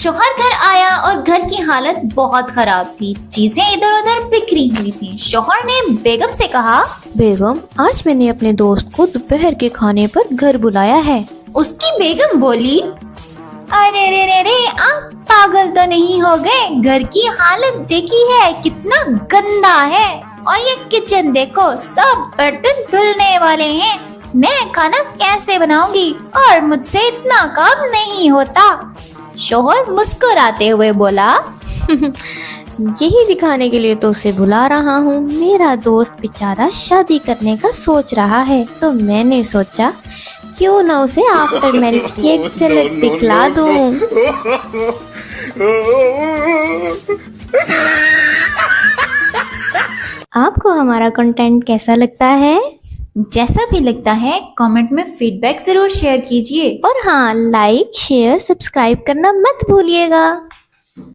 शौहर घर आया और घर की हालत बहुत खराब थी। चीजें इधर उधर बिखरी हुई थी। शौहर ने बेगम से कहा, बेगम, आज मैंने अपने दोस्त को दोपहर के खाने पर घर बुलाया है। उसकी बेगम बोली, अरे रे रे रे, आप पागल तो नहीं हो गए? घर की हालत देखी है, कितना गंदा है। और ये किचन देखो, सब बर्तन धुलने वाले हैं। मैं खाना कैसे बनाऊंगी? और मुझसे इतना काम नहीं होता। शौहर मुस्कुराते हुए बोला, यही दिखाने के लिए तो उसे बुला रहा हूँ। मेरा दोस्त बेचारा शादी करने का सोच रहा है, तो मैंने सोचा क्यों ना उसे आफ्टर मैरिज की एक झलक दिखला दूं। आपको हमारा कंटेंट कैसा लगता है? जैसा भी लगता है कमेंट में फीडबैक जरूर शेयर कीजिए। और हाँ, लाइक, शेयर, सब्सक्राइब करना मत भूलिएगा।